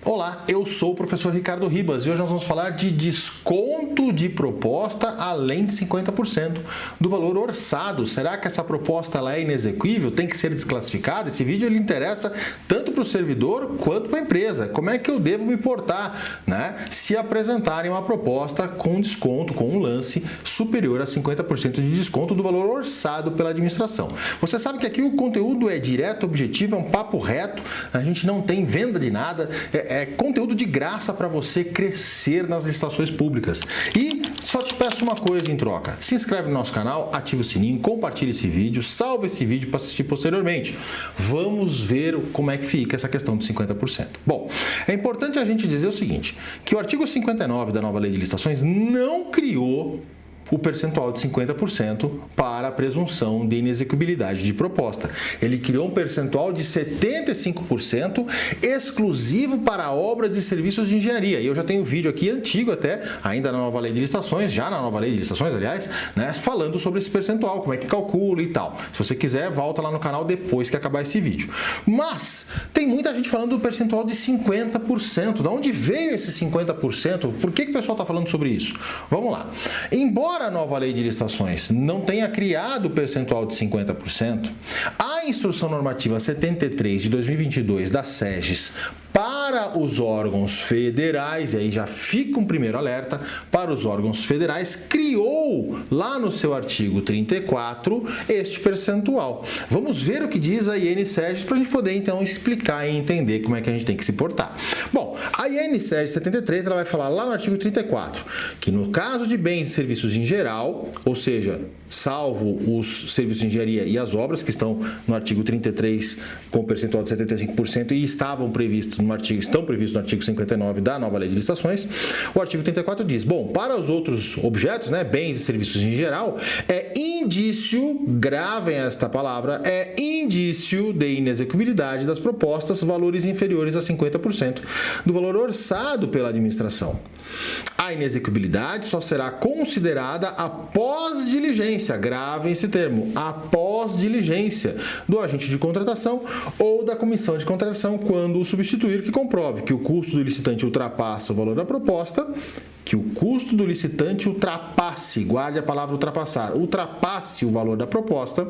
Olá, eu sou o professor Ricardo Ribas e hoje nós vamos falar de desconto de proposta além de 50% do valor orçado. Será que essa proposta ela é inexequível? Tem que ser desclassificada? Esse vídeo ele interessa tanto para o servidor quanto para a empresa. Como é que eu devo me portar, né? Se apresentarem uma proposta com desconto, com um lance superior a 50% de desconto do valor orçado pela administração. Você sabe que aqui o conteúdo é direto, objetivo, é um papo reto, a gente não tem venda de nada, é conteúdo de graça para você crescer nas licitações públicas. E só te peço uma coisa em troca. Se inscreve no nosso canal, ativa o sininho, compartilha esse vídeo, salva esse vídeo para assistir posteriormente. Vamos ver como é que fica essa questão de 50%. Bom, é importante a gente dizer o seguinte, que o artigo 59 da nova lei de licitações não criou o percentual de 50% para a presunção de inexequibilidade de proposta. Ele criou um percentual de 75% exclusivo para obras e serviços de engenharia. E eu já tenho um vídeo aqui antigo até, ainda na nova lei de licitações, já na nova lei de licitações, aliás, né, falando sobre esse percentual, como é que calcula e tal. Se você quiser, volta lá no canal depois que acabar esse vídeo. Mas tem muita gente falando do percentual de 50%. De onde veio esse 50%? Por que o pessoal está falando sobre isso? Vamos lá. Embora a nova lei de licitações não tenha criado o percentual de 50%, a Instrução Normativa 73 de 2022 da SEGES para os órgãos federais, e aí já fica um primeiro alerta, para os órgãos federais, criou lá no seu artigo 34 este percentual. Vamos ver o que diz a IN-SEGES para a gente poder então explicar e entender como é que a gente tem que se portar. Bom, a IN-SEGES 73 ela vai falar lá no artigo 34 que no caso de bens e serviços em geral, ou seja, salvo os serviços de engenharia e as obras que estão no artigo 33 com percentual de 75% e estão previstos no artigo 59 da nova lei de licitações, o artigo 34 diz, bom, para os outros objetos, né, bens e serviços em geral, é indício, gravem esta palavra, é indício de inexequibilidade das propostas valores inferiores a 50% do valor orçado pela administração. A inexequibilidade só será considerada após diligência, gravem esse termo, após diligência do agente de contratação ou da comissão de contratação quando o substituir que comprove que o custo do licitante ultrapassa o valor da proposta, guarde a palavra ultrapassar, ultrapasse o valor da proposta,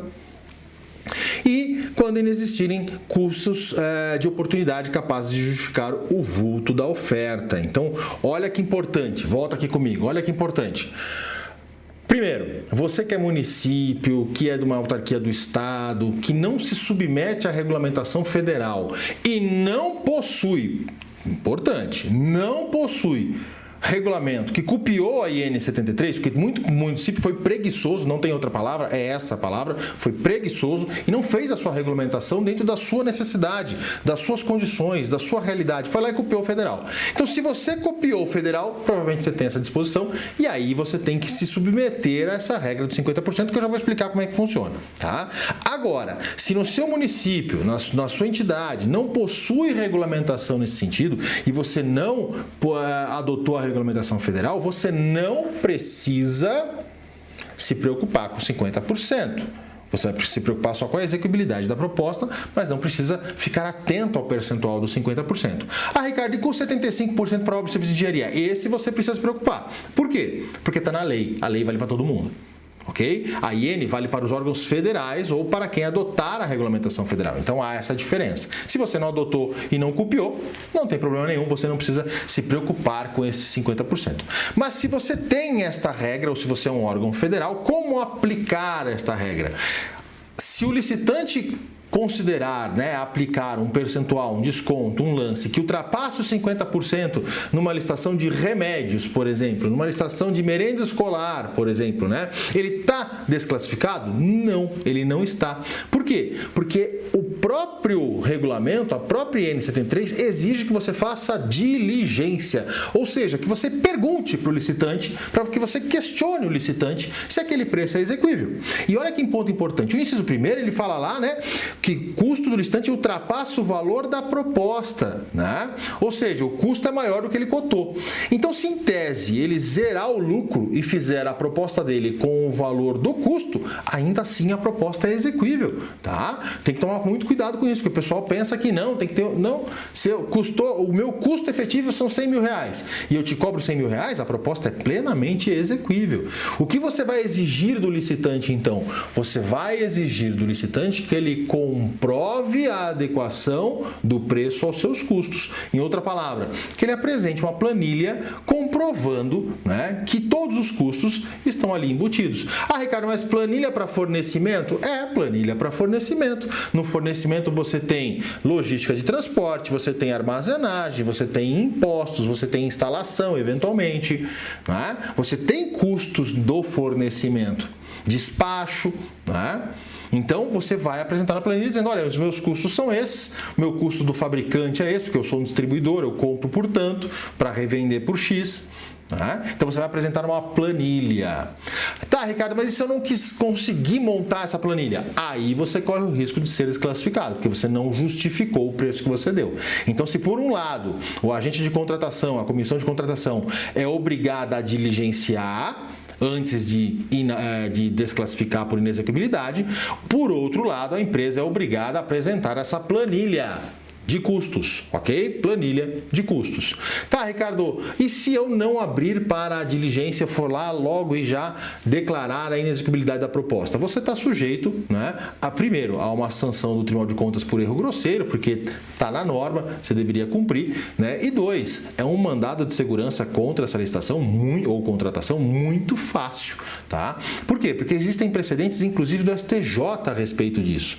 e quando inexistirem custos de oportunidade capazes de justificar o vulto da oferta. Então, olha que importante, volta aqui comigo, olha que importante. Primeiro, você que é município, que é de uma autarquia do Estado, que não se submete à regulamentação federal e não possui, importante, não possui regulamento que copiou a IN 73, porque muito município foi preguiçoso, não tem outra palavra, é essa a palavra, foi preguiçoso e não fez a sua regulamentação dentro da sua necessidade, das suas condições, da sua realidade, foi lá e copiou o federal. Então, se você copiou o federal, provavelmente você tem essa disposição e aí você tem que se submeter a essa regra dos 50%, que eu já vou explicar como é que funciona, tá? Agora, se no seu município, na sua entidade, não possui regulamentação nesse sentido e você não adotou a regulamentação federal, você não precisa se preocupar com 50%. Você vai se preocupar só com a execuibilidade da proposta, mas não precisa ficar atento ao percentual dos 50%. Ah, Ricardo, e com 75% para obra e serviço de engenharia? Esse você precisa se preocupar. Por quê? Porque está na lei. A lei vale para todo mundo. Ok? A IN vale para os órgãos federais ou para quem adotar a regulamentação federal. Então há essa diferença. Se você não adotou e não copiou, não tem problema nenhum, você não precisa se preocupar com esses 50%. Mas se você tem esta regra ou se você é um órgão federal, como aplicar esta regra? Se o licitante considerar, né, aplicar um percentual, um desconto, um lance que ultrapasse os 50% numa licitação de remédios, por exemplo, numa licitação de merenda escolar, por exemplo, né, ele está desclassificado? Não, ele não está. Por quê? Porque o próprio regulamento, a própria IN73, exige que você faça diligência, ou seja, que você pergunte para o licitante, para que você questione o licitante se aquele preço é exequível. E olha que ponto importante, o inciso primeiro, ele fala lá, né, que o custo do licitante ultrapassa o valor da proposta, né? Ou seja, o custo é maior do que ele cotou. Então, se em tese ele zerar o lucro e fizer a proposta dele com o valor do custo, ainda assim a proposta é exequível, tá? Tem que tomar muito cuidado com isso, porque o pessoal pensa que não, tem que ter, não, se custou, o meu custo efetivo são 100 mil reais e eu te cobro 100 mil reais, a proposta é plenamente exequível. O que você vai exigir do licitante, então? Você vai exigir do licitante que ele comprove a adequação do preço aos seus custos. Em outra palavra, que ele apresente uma planilha comprovando, né, que todos os custos estão ali embutidos. Ah, Ricardo, mas planilha para fornecimento? É, planilha para fornecimento. No fornecimento você tem logística de transporte, você tem armazenagem, você tem impostos, você tem instalação, eventualmente, né? Você tem custos do fornecimento, despacho, né? Então, você vai apresentar na planilha dizendo, olha, os meus custos são esses, meu custo do fabricante é esse, porque eu sou um distribuidor, eu compro por tanto, para revender por X. Então, você vai apresentar uma planilha. Tá, Ricardo, mas e se eu não conseguir montar essa planilha? Aí você corre o risco de ser desclassificado, porque você não justificou o preço que você deu. Então, se por um lado, o agente de contratação, a comissão de contratação, é obrigada a diligenciar antes de desclassificar por inexequibilidade, por outro lado, a empresa é obrigada a apresentar essa planilha de custos, ok? Planilha de custos. Tá, Ricardo, e se eu não abrir para a diligência, for lá logo e já declarar a inexequibilidade da proposta? Você está sujeito, né, primeiro, a uma sanção do Tribunal de Contas por erro grosseiro, porque está na norma, você deveria cumprir, né? E dois, é um mandado de segurança contra essa licitação ou contratação muito fácil, tá? Por quê? Porque existem precedentes, inclusive do STJ, a respeito disso,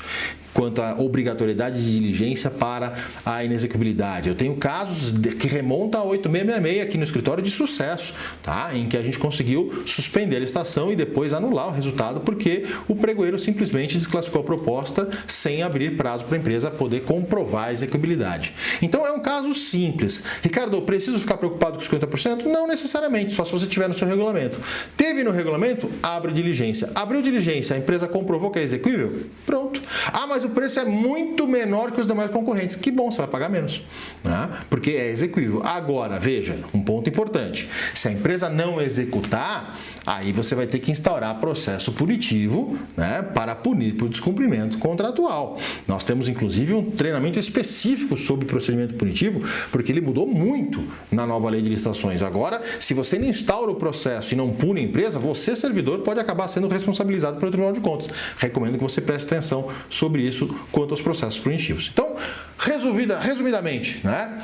quanto à obrigatoriedade de diligência para a inexequibilidade. Eu tenho casos que remontam a 8666 aqui no escritório de sucesso, tá? Em que a gente conseguiu suspender a licitação e depois anular o resultado porque o pregoeiro simplesmente desclassificou a proposta sem abrir prazo para a empresa poder comprovar a execuibilidade. Então é um caso simples. Ricardo, preciso ficar preocupado com os 50%? Não necessariamente, só se você tiver no seu regulamento. Teve no regulamento? Abre diligência. Abriu diligência, a empresa comprovou que é exequível? Pronto. Ah, mas o preço é muito menor que os demais concorrentes. Que bom, você vai pagar menos, né? Porque é exequível. Agora, veja, um ponto importante. Se a empresa não executar, aí você vai ter que instaurar processo punitivo, né, para punir por descumprimento contratual. Nós temos, inclusive, um treinamento específico sobre procedimento punitivo, porque ele mudou muito na nova lei de licitações. Agora, se você não instaura o processo e não pune a empresa, você, servidor, pode acabar sendo responsabilizado pelo Tribunal de Contas. Recomendo que você preste atenção sobre isso quanto aos processos punitivos. Então, resumidamente, né,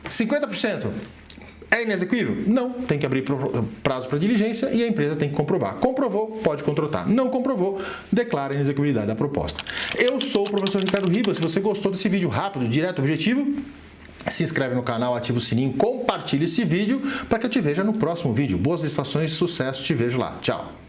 50%. É inexequível? Não. Tem que abrir prazo para diligência e a empresa tem que comprovar. Comprovou, pode contratar. Não comprovou, declara a inexequibilidade da proposta. Eu sou o professor Ricardo Ribas. Se você gostou desse vídeo rápido, direto, objetivo, se inscreve no canal, ativa o sininho, compartilha esse vídeo para que eu te veja no próximo vídeo. Boas licitações, sucesso, te vejo lá. Tchau!